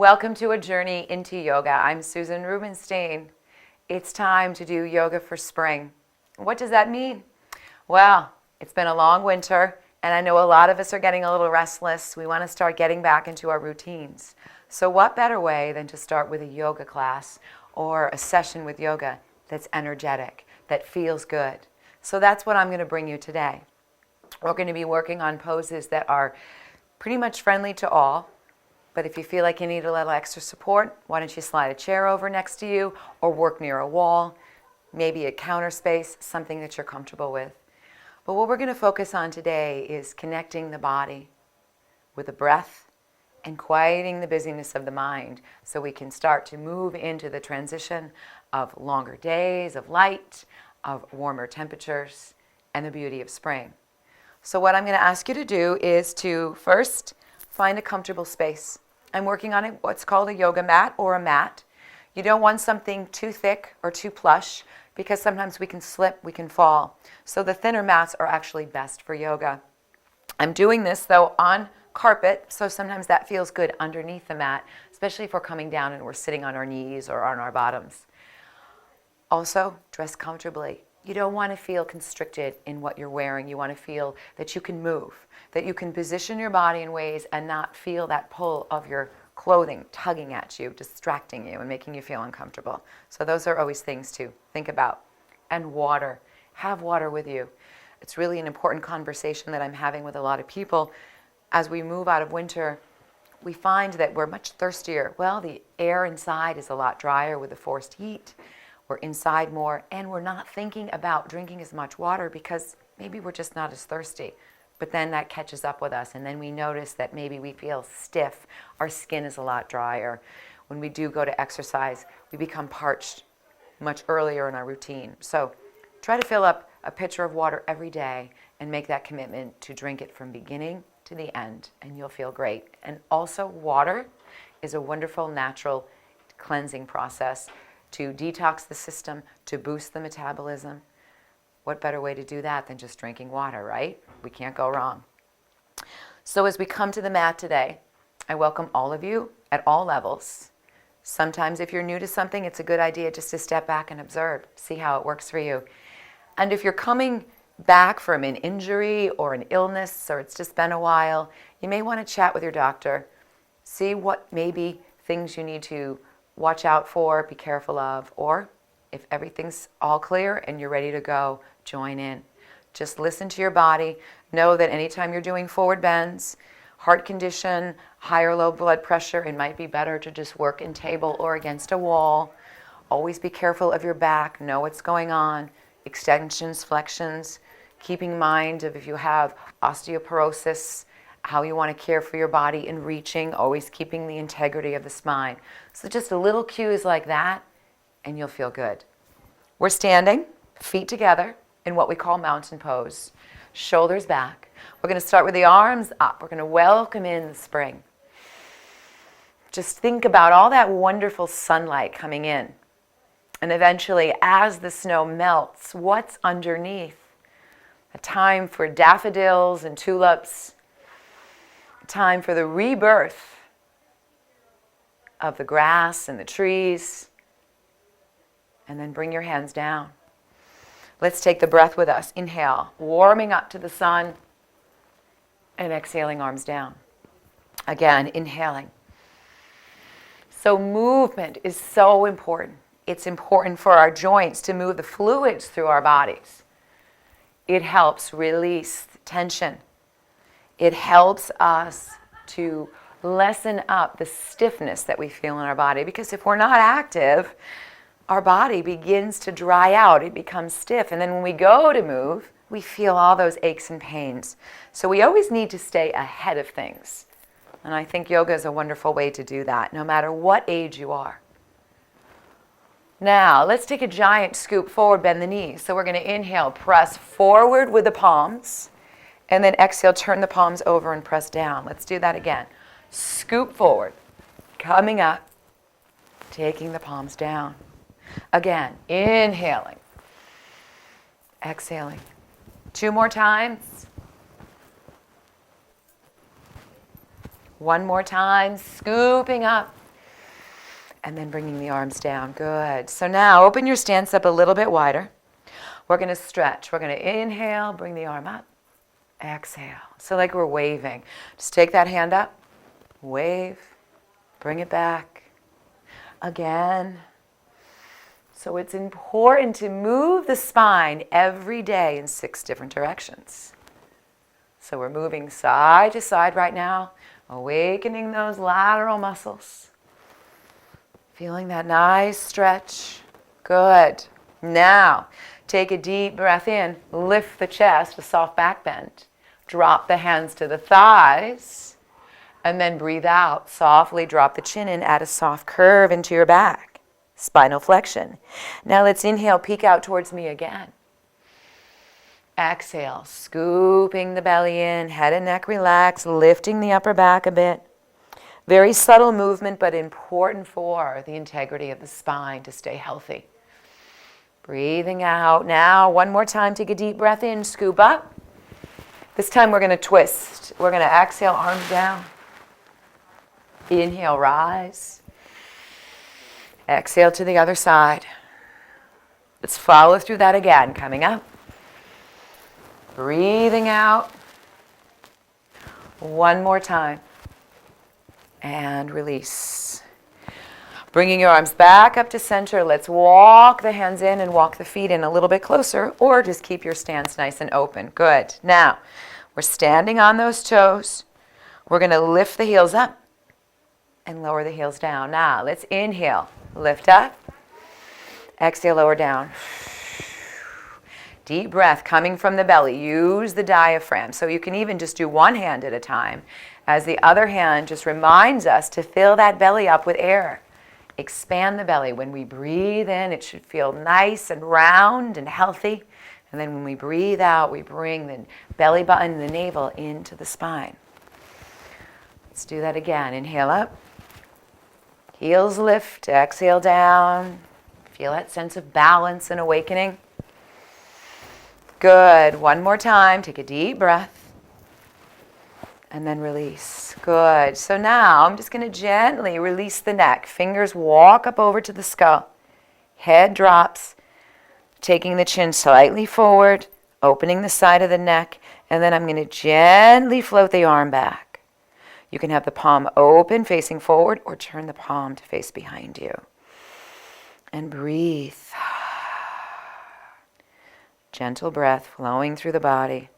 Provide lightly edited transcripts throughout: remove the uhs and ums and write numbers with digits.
Welcome to a journey into yoga. I'm Susan Rubenstein. It's time to do yoga for spring. What does that mean? Well, it's been a long winter, and I know a lot of us are getting a little restless. We want to start getting back into our routines. So what better way than to start with a yoga class or a session with yoga that's energetic, that feels good? So that's what I'm going to bring you today. We're going to be working on poses that are pretty much friendly to all. But if you feel like you need a little extra support, why don't you slide a chair over next to you or work near a wall, maybe a counter space, something that you're comfortable with. But what we're going to focus on today is connecting the body with the breath and quieting the busyness of the mind so we can start to move into the transition of longer days, of light, of warmer temperatures, and the beauty of spring. So what I'm going to ask you to do is to first find a comfortable space. I'm working on what's called a yoga mat or a mat. You don't want something too thick or too plush because sometimes we can slip, we can fall. So the thinner mats are actually best for yoga. I'm doing this though on carpet, so sometimes that feels good underneath the mat, especially if we're coming down and we're sitting on our knees or on our bottoms. Also, dress comfortably. You don't want to feel constricted in what you're wearing. You want to feel that you can move, that you can position your body in ways and not feel that pull of your clothing tugging at you, distracting you and making you feel uncomfortable. So those are always things to think about. And water. Have water with you. It's really an important conversation that I'm having with a lot of people. As we move out of winter, we find that we're much thirstier. Well, the air inside is a lot drier with the forced heat. We're inside more, and we're not thinking about drinking as much water because maybe we're just not as thirsty. But then that catches up with us, and then we notice that maybe we feel stiff. Our skin is a lot drier. When we do go to exercise, we become parched much earlier in our routine. So try to fill up a pitcher of water every day and make that commitment to drink it from beginning to the end, and you'll feel great. And also, water is a wonderful natural cleansing process to detox the system, to boost the metabolism. What better way to do that than just drinking water, right? We can't go wrong. So as we come to the mat today, I welcome all of you at all levels. Sometimes if you're new to something, it's a good idea just to step back and observe, see how it works for you. And if you're coming back from an injury or an illness, or it's just been a while, you may want to chat with your doctor, see what maybe things you need to watch out for, be careful of, or if everything's all clear and you're ready to go, join in. Just listen to your body. Know that anytime you're doing forward bends, heart condition, high or low blood pressure, it might be better to just work in table or against a wall. Always be careful of your back. Know what's going on. Extensions, flexions. Keeping in mind of if you have osteoporosis, how you want to care for your body in reaching, always keeping the integrity of the spine. So just a little cues like that, and you'll feel good. We're standing, feet together, in what we call mountain pose. Shoulders back. We're going to start with the arms up. We're going to welcome in the spring. Just think about all that wonderful sunlight coming in. And eventually, as the snow melts, what's underneath? A time for daffodils and tulips. Time for the rebirth of the grass and the trees. And then bring your hands down. Let's take the breath with us. Inhale, warming up to the sun, and exhaling, arms down. Again, inhaling. So movement is so important. It's important for our joints to move the fluids through our bodies. It helps release tension. It helps us to lessen up the stiffness that we feel in our body, because if we're not active, our body begins to dry out. It becomes stiff. And then when we go to move, we feel all those aches and pains. So we always need to stay ahead of things. And I think yoga is a wonderful way to do that, no matter what age you are. Now, let's take a giant scoop forward, bend the knees. So we're going to inhale, press forward with the palms. And then exhale, turn the palms over and press down. Let's do that again. Scoop forward, coming up, taking the palms down. Again, inhaling, exhaling. 2 more times. 1 more time, scooping up, And then bringing the arms down. Good. So now open your stance up a little bit wider. We're going to stretch. We're going to inhale, bring the arm up. Exhale. So like we're waving. Just take that hand up. Wave. Bring it back. Again. So it's important to move the spine every day in 6 different directions. So we're moving side to side right now, awakening those lateral muscles. Feeling that nice stretch. Good. Now, take a deep breath in. Lift the chest, a soft back bend. Drop the hands to the thighs. And then breathe out. Softly drop the chin in. Add a soft curve into your back. Spinal flexion. Now let's inhale, peek out towards me again. Exhale, scooping the belly in. Head and neck relax, lifting the upper back a bit. Very subtle movement, but important for the integrity of the spine to stay healthy. Breathing out. Now, one more time, take a deep breath in, scoop up. This time we're going to twist. We're going to exhale, arms down. Inhale, rise. Exhale to the other side. Let's follow through that again. Coming up. Breathing out. One more time. And release. Bringing your arms back up to center. Let's walk the hands in and walk the feet in a little bit closer, or just keep your stance nice and open. Good. Now, we're standing on those toes. We're going to lift the heels up and lower the heels down. Now, let's inhale. Lift up. Exhale, lower down. Deep breath coming from the belly. Use the diaphragm. So you can even just do one hand at a time, as the other hand just reminds us to fill that belly up with air. Expand the belly. When we breathe in, it should feel nice and round and healthy. And then when we breathe out, we bring the belly button and the navel into the spine. Let's do that again. Inhale up. Heels lift. Exhale down. Feel that sense of balance and awakening. Good. One more time. Take a deep breath. And then release. Good. So now I'm just going to gently release the neck. Fingers walk up over to the skull. Head drops. Taking the chin slightly forward. Opening the side of the neck. And then I'm going to gently float the arm back. You can have the palm open, facing forward, or turn the palm to face behind you. And breathe. Gentle breath flowing through the body.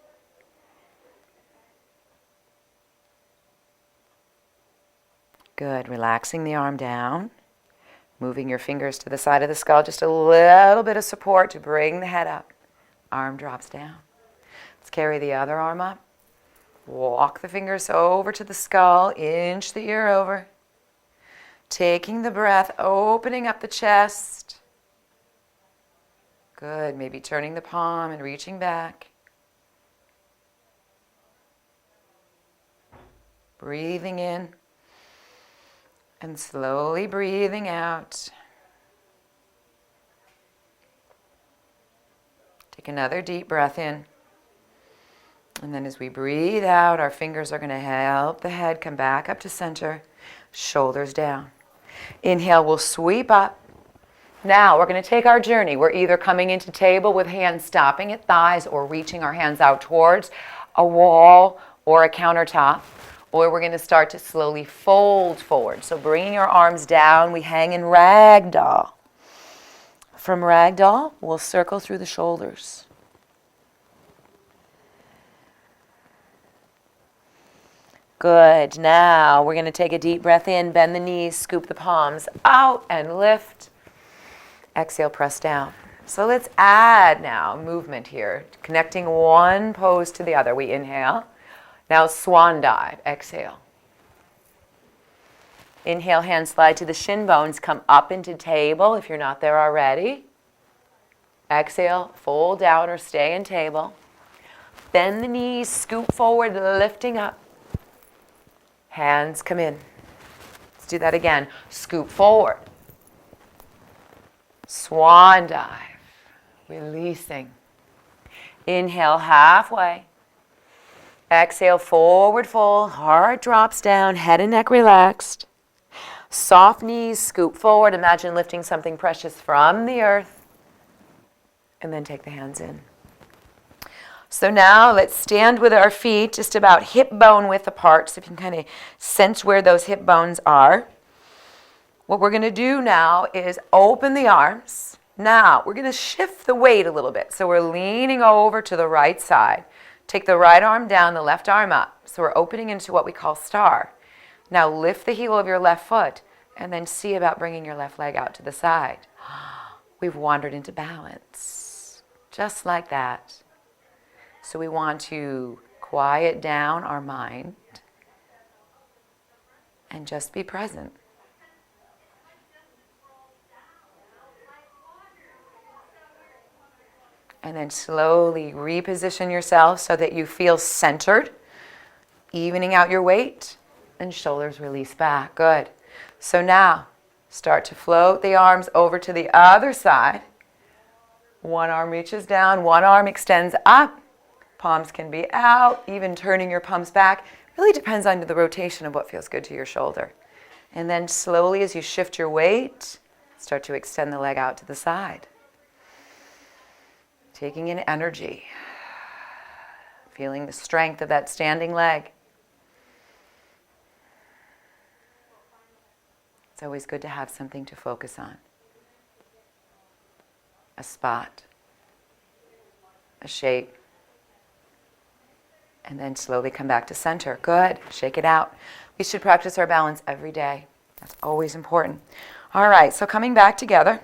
Good. Relaxing the arm down. Moving your fingers to the side of the skull. Just a little bit of support to bring the head up. Arm drops down. Let's carry the other arm up. Walk the fingers over to the skull. Inch the ear over. Taking the breath, opening up the chest. Good. Maybe turning the palm and reaching back. Breathing in. And slowly breathing out. Take another deep breath in. And then as we breathe out, our fingers are going to help the head come back up to center. Shoulders down. Inhale, we'll sweep up. Now we're going to take our journey. We're either coming into table with hands stopping at thighs or reaching our hands out towards a wall or a countertop. Or we're going to start to slowly fold forward. So bringing your arms down, we hang in ragdoll. From ragdoll, we'll circle through the shoulders. Good. Now we're going to take a deep breath in, bend the knees, scoop the palms out and lift. Exhale, press down. So let's add now movement here, connecting one pose to the other. We inhale. Now swan dive. Exhale. Inhale, hands slide to the shin bones. Come up into table if you're not there already. Exhale, fold down or stay in table. Bend the knees, scoop forward, lifting up. Hands come in. Let's do that again. Scoop forward. Swan dive. Releasing. Inhale, halfway. Exhale, forward fold. Heart drops down, head and neck relaxed. Soft knees, scoop forward. Imagine lifting something precious from the earth. And then take the hands in. So now let's stand with our feet just about hip bone width apart, so you can kind of sense where those hip bones are. What we're going to do now is open the arms. Now we're going to shift the weight a little bit. So we're leaning over to the right side. Take the right arm down, the left arm up. So we're opening into what we call star. Now lift the heel of your left foot and then see about bringing your left leg out to the side. We've wandered into balance, just like that. So we want to quiet down our mind and just be present. And then slowly reposition yourself so that you feel centered, evening out your weight, and shoulders release back. Good. So now, start to float the arms over to the other side. One arm reaches down, one arm extends up. Palms can be out, even turning your palms back. Really depends on the rotation of what feels good to your shoulder. And then slowly, as you shift your weight, start to extend the leg out to the side. Taking in energy, feeling the strength of that standing leg. It's always good to have something to focus on. A spot, a shape, and then slowly come back to center. Good. Shake it out. We should practice our balance every day. That's always important. All right, so coming back together,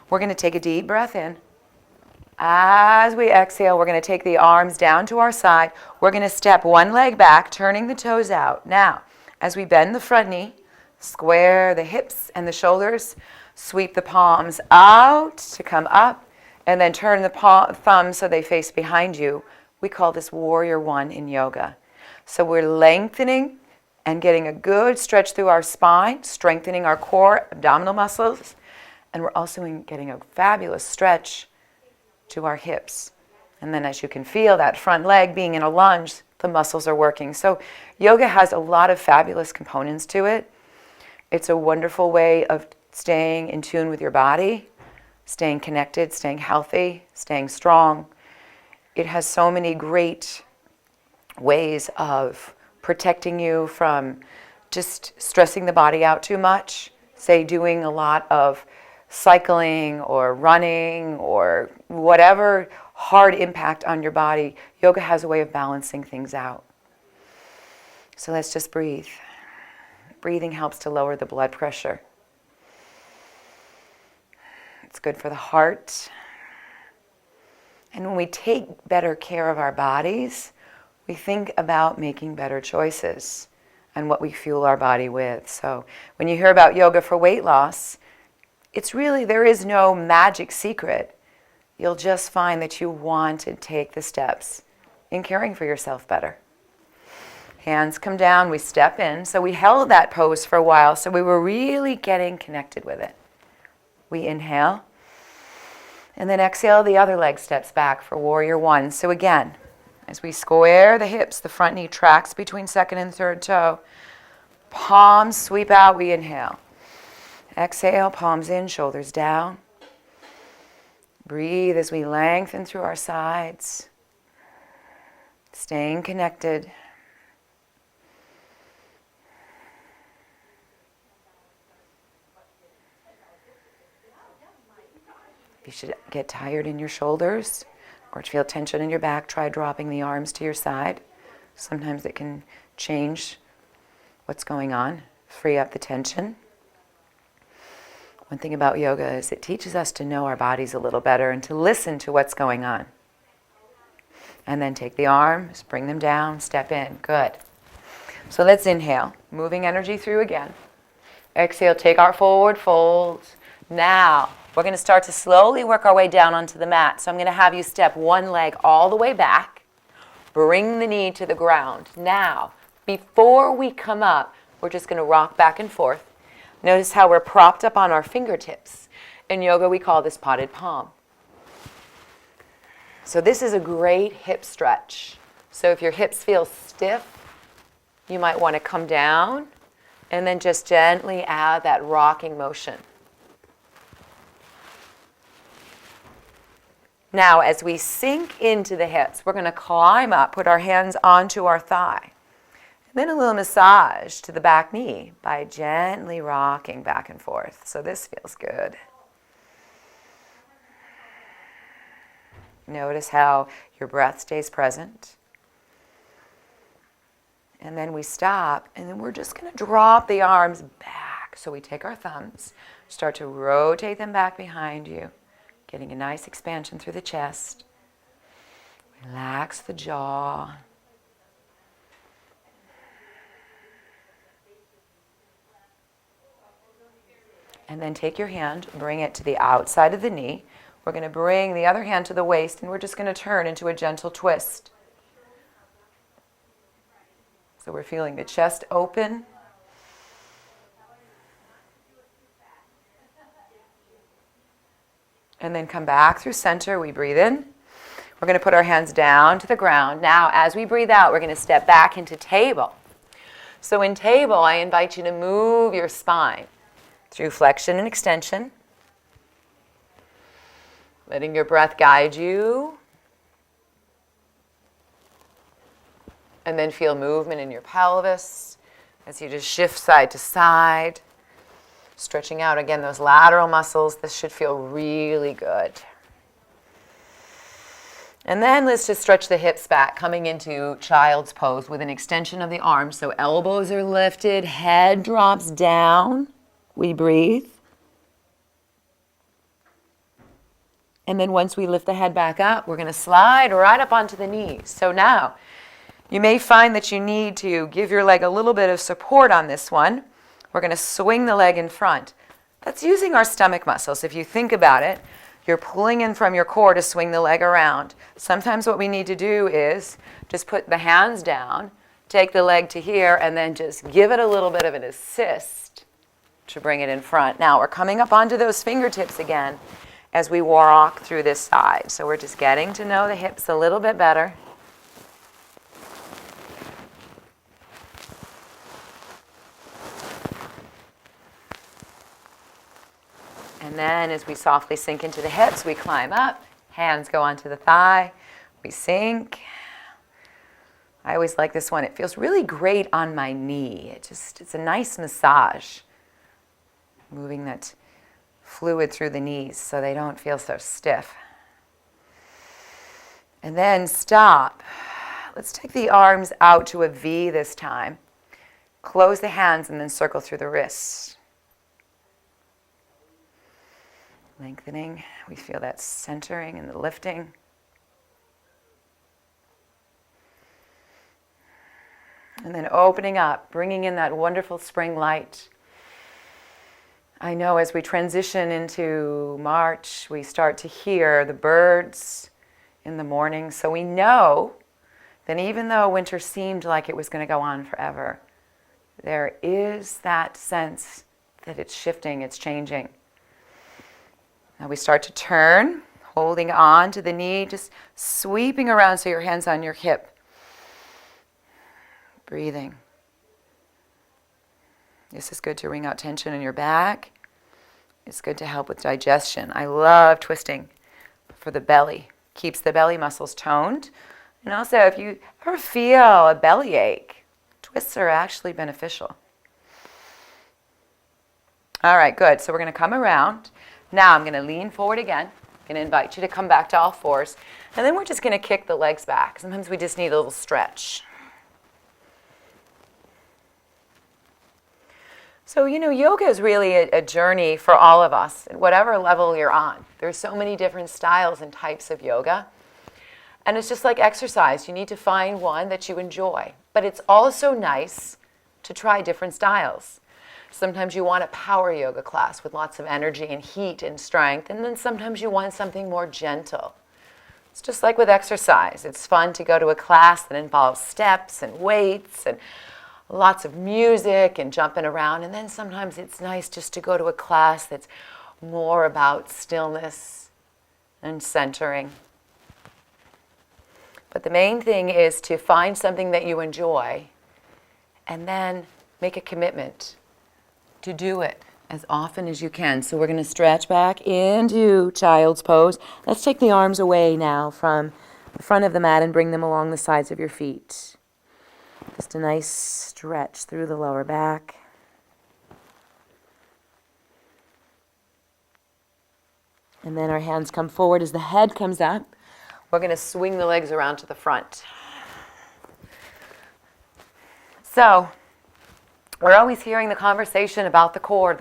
we're going to take a deep breath in. As we exhale, we're going to take the arms down to our side. We're going to step one leg back, turning the toes out. Now, as we bend the front knee, square the hips and the shoulders, sweep the palms out to come up, and then turn the thumbs so they face behind you. We call this Warrior One in yoga. So we're lengthening and getting a good stretch through our spine, strengthening our core, abdominal muscles, and we're also getting a fabulous stretch to our hips. And then as you can feel that front leg being in a lunge, the muscles are working. So yoga has a lot of fabulous components to it. It's a wonderful way of staying in tune with your body, staying connected, staying healthy, staying strong. It has so many great ways of protecting you from just stressing the body out too much, say doing a lot of cycling or running or whatever hard impact on your body. Yoga has a way of balancing things out. So let's just breathe. Breathing helps to lower the blood pressure. It's good for the heart. And when we take better care of our bodies, we think about making better choices and what we fuel our body with. So when you hear about yoga for weight loss, it's really, there is no magic secret. You'll just find that you want to take the steps in caring for yourself better. Hands come down, we step in. So we held that pose for a while, so we were really getting connected with it. We inhale, and then exhale, the other leg steps back for Warrior One. So again, as we square the hips, the front knee tracks between second and third toe. Palms sweep out, we inhale. Exhale, palms in, shoulders down. Breathe as we lengthen through our sides, staying connected. If you should get tired in your shoulders or feel tension in your back, try dropping the arms to your side. Sometimes it can change what's going on, free up the tension. One thing about yoga is it teaches us to know our bodies a little better and to listen to what's going on. And then take the arms, bring them down, step in. Good. So let's inhale, moving energy through again. Exhale, take our forward folds. Now, we're going to start to slowly work our way down onto the mat. So I'm going to have you step one leg all the way back. Bring the knee to the ground. Now, before we come up, we're just going to rock back and forth. Notice how we're propped up on our fingertips. In yoga, we call this potted palm. So this is a great hip stretch. So if your hips feel stiff, you might want to come down And then just gently add that rocking motion. Now, as we sink into the hips, we're going to climb up, put our hands onto our thigh. And then a little massage to the back knee by gently rocking back and forth. So this feels good. Notice how your breath stays present. And then we stop, and then we're just going to drop the arms back. So we take our thumbs, start to rotate them back behind you, getting a nice expansion through the chest. Relax the jaw. And then take your hand, bring it to the outside of the knee. We're going to bring the other hand to the waist, and we're just going to turn into a gentle twist. So we're feeling the chest open. And then come back through center. We breathe in. We're going to put our hands down to the ground. Now, as we breathe out, we're going to step back into table. So in table, I invite you to move your spine through flexion and extension. Letting your breath guide you. And then feel movement in your pelvis as you just shift side to side. Stretching out again those lateral muscles. This should feel really good. And then let's just stretch the hips back, coming into child's pose with an extension of the arms. So elbows are lifted, head drops down. We breathe. And then once we lift the head back up, we're going to slide right up onto the knees. So now, you may find that you need to give your leg a little bit of support on this one. We're going to swing the leg in front. That's using our stomach muscles. If you think about it, you're pulling in from your core to swing the leg around. Sometimes what we need to do is just put the hands down, take the leg to here, and then just give it a little bit of an assist to bring it in front. Now we're coming up onto those fingertips again as we walk through this side. So we're just getting to know the hips a little bit better. And then as we softly sink into the hips, we climb up. Hands go onto the thigh. We sink. I always like this one. It feels really great on my knee. It's a nice massage. Moving that fluid through the knees so they don't feel so stiff. And then stop. Let's take the arms out to a V this time. Close the hands and then circle through the wrists. Lengthening. We feel that centering and the lifting. And then opening up, bringing in that wonderful spring light. I know as we transition into March, we start to hear the birds in the morning. So we know that even though winter seemed like it was going to go on forever, there is that sense that it's shifting, it's changing. Now we start to turn, holding on to the knee, just sweeping around so your hand's on your hip. Breathing. This is good to wring out tension in your back. It's good to help with digestion. I love twisting for the belly. Keeps the belly muscles toned. And also, if you ever feel a belly ache, twists are actually beneficial. All right, good. So we're going to come around. Now I'm going to lean forward again. I'm going to invite you to come back to all fours. And then we're just going to kick the legs back. Sometimes we just need a little stretch. So, yoga is really a journey for all of us, at whatever level you're on. There's so many different styles and types of yoga. And it's just like exercise. You need to find one that you enjoy. But it's also nice to try different styles. Sometimes you want a power yoga class with lots of energy and heat and strength. And then sometimes you want something more gentle. It's just like with exercise. It's fun to go to a class that involves steps and weights and lots of music and jumping around. And then sometimes it's nice just to go to a class that's more about stillness and centering. But the main thing is to find something that you enjoy and then make a commitment to do it as often as you can. So we're going to stretch back into child's pose. Let's take the arms away now from the front of the mat and bring them along the sides of your feet. Just a nice stretch through the lower back. And then our hands come forward as the head comes up. We're going to swing the legs around to the front. So, we're always hearing the conversation about the core.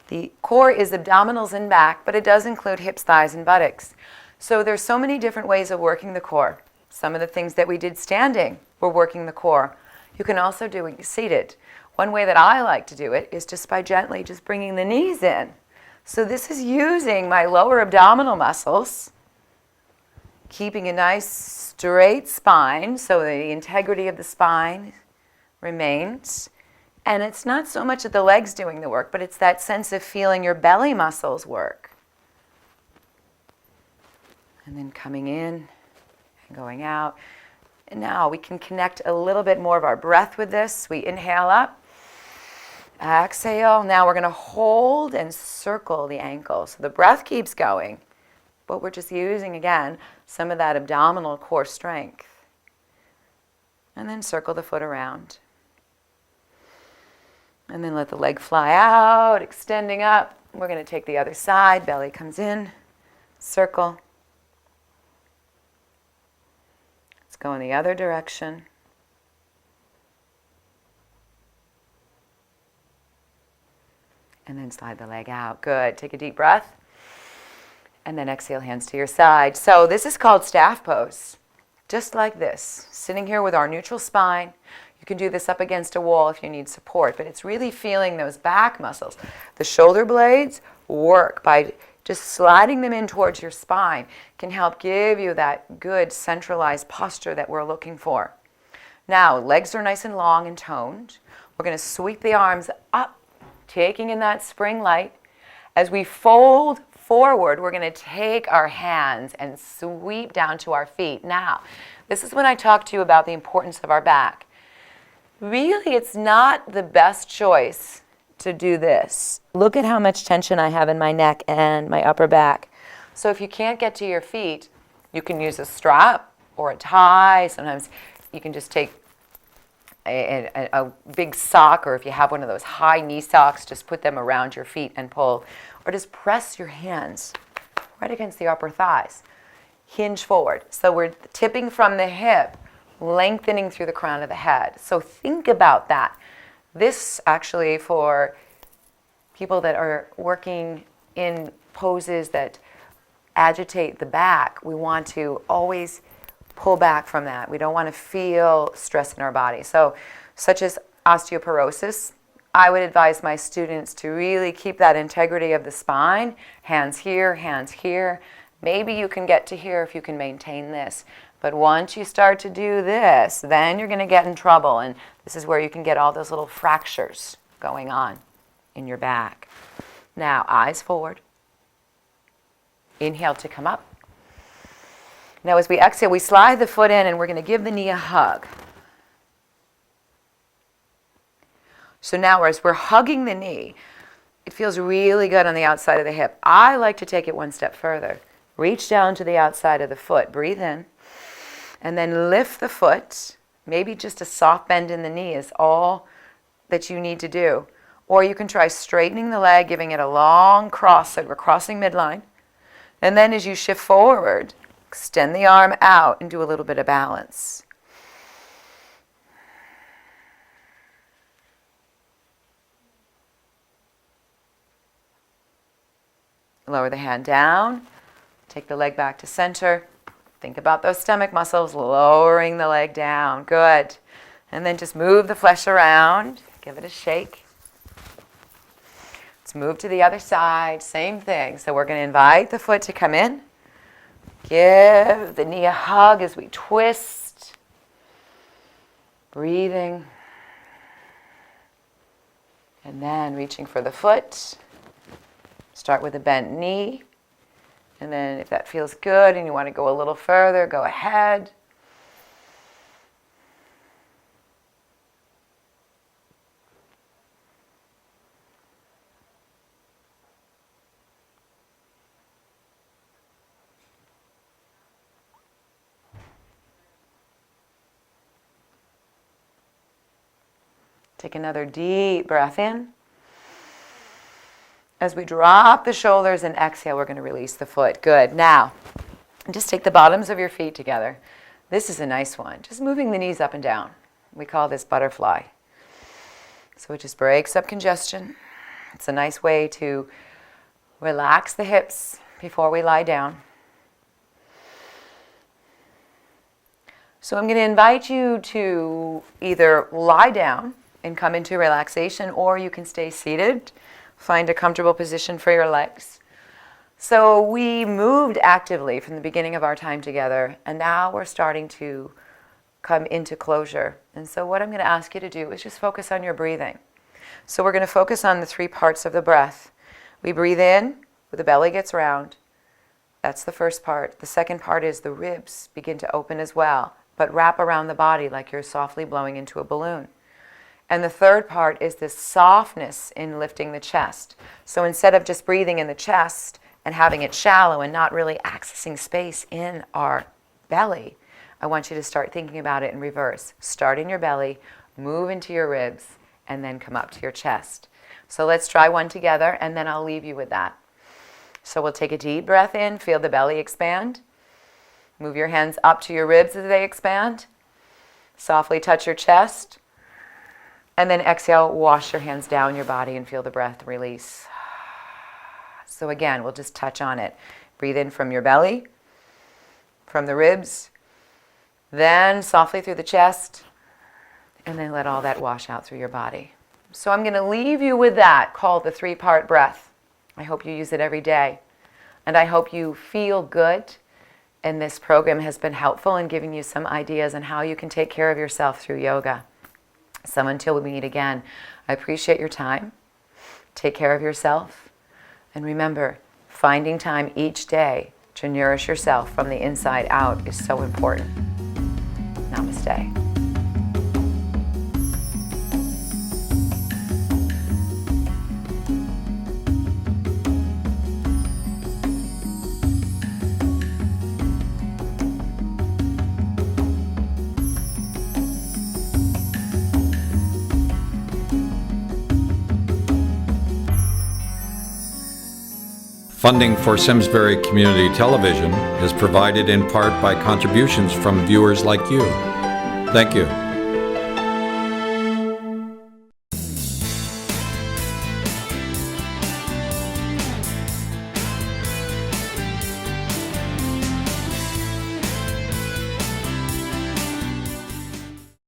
The core is abdominals and back, but it does include hips, thighs, and buttocks. So there's so many different ways of working the core. Some of the things that we did standing were working the core. You can also do it seated. One way that I like to do it is just by gently just bringing the knees in. So this is using my lower abdominal muscles, keeping a nice straight spine so the integrity of the spine remains. And it's not so much that the legs doing the work, but it's that sense of feeling your belly muscles work. And then coming in and going out. And now we can connect a little bit more of our breath with this. We inhale up, exhale. Now we're going to hold and circle the ankles. So the breath keeps going, but we're just using, again, some of that abdominal core strength. And then circle the foot around. And then let the leg fly out, extending up. We're going to take the other side. Belly comes in, circle. Let's go in the other direction. And then slide the leg out. Good. Take a deep breath. And then exhale, hands to your side. So this is called staff pose. Just like this. Sitting here with our neutral spine. You can do this up against a wall if you need support, but it's really feeling those back muscles. The shoulder blades work by just sliding them in towards your spine. Can help give you that good centralized posture that we're looking for. Now, legs are nice and long and toned. We're going to sweep the arms up, taking in that spring light. As we fold forward, we're going to take our hands and sweep down to our feet. Now, this is when I talk to you about the importance of our back. Really, it's not the best choice to do this. Look at how much tension I have in my neck and my upper back. So if you can't get to your feet, you can use a strap or a tie. Sometimes you can just take a big sock, or if you have one of those high knee socks, just put them around your feet and pull. Or just press your hands right against the upper thighs. Hinge forward. So we're tipping from the hip, lengthening through the crown of the head. So think about that. This actually, for people that are working in poses that agitate the back, we want to always pull back from that. We don't want to feel stress in our body. So, such as osteoporosis, I would advise my students to really keep that integrity of the spine. Hands here, hands here. Maybe you can get to here if you can maintain this. But once you start to do this, then you're going to get in trouble. And this is where you can get all those little fractures going on in your back. Now, eyes forward. Inhale to come up. Now, as we exhale, we slide the foot in and we're going to give the knee a hug. So now, as we're hugging the knee, it feels really good on the outside of the hip. I like to take it one step further. Reach down to the outside of the foot. Breathe in. And then lift the foot. Maybe just a soft bend in the knee is all that you need to do. Or you can try straightening the leg, giving it a long cross, so we're crossing midline. And then as you shift forward, extend the arm out and do a little bit of balance. Lower the hand down. Take the leg back to center. Think about those stomach muscles, lowering the leg down. Good. And then just move the flesh around. Give it a shake. Let's move to the other side. Same thing. So we're going to invite the foot to come in. Give the knee a hug as we twist. Breathing. And then reaching for the foot. Start with a bent knee. And then if that feels good and you want to go a little further, go ahead. Take another deep breath in. As we drop the shoulders and exhale, we're going to release the foot. Good. Now, just take the bottoms of your feet together. This is a nice one. Just moving the knees up and down. We call this butterfly. So it just breaks up congestion. It's a nice way to relax the hips before we lie down. So I'm going to invite you to either lie down and come into relaxation, or you can stay seated. Find a comfortable position for your legs. So we moved actively from the beginning of our time together, and now we're starting to come into closure. And so what I'm going to ask you to do is just focus on your breathing. So we're going to focus on the 3 parts of the breath. We breathe in, the belly gets round. That's the first part. The second part is the ribs begin to open as well, but wrap around the body like you're softly blowing into a balloon. And the third part is this softness in lifting the chest. So instead of just breathing in the chest and having it shallow and not really accessing space in our belly, I want you to start thinking about it in reverse. Start in your belly, move into your ribs, and then come up to your chest. So let's try one together, and then I'll leave you with that. So we'll take a deep breath in, feel the belly expand. Move your hands up to your ribs as they expand. Softly touch your chest. And then exhale, wash your hands down your body and feel the breath release. So again, we'll just touch on it. Breathe in from your belly, from the ribs, then softly through the chest, and then let all that wash out through your body. So I'm going to leave you with that called the 3-part breath. I hope you use it every day. And I hope you feel good. And this program has been helpful in giving you some ideas on how you can take care of yourself through yoga. So until we meet again, I appreciate your time. Take care of yourself. And remember, finding time each day to nourish yourself from the inside out is so important. Namaste. Funding for Simsbury Community Television is provided in part by contributions from viewers like you. Thank you.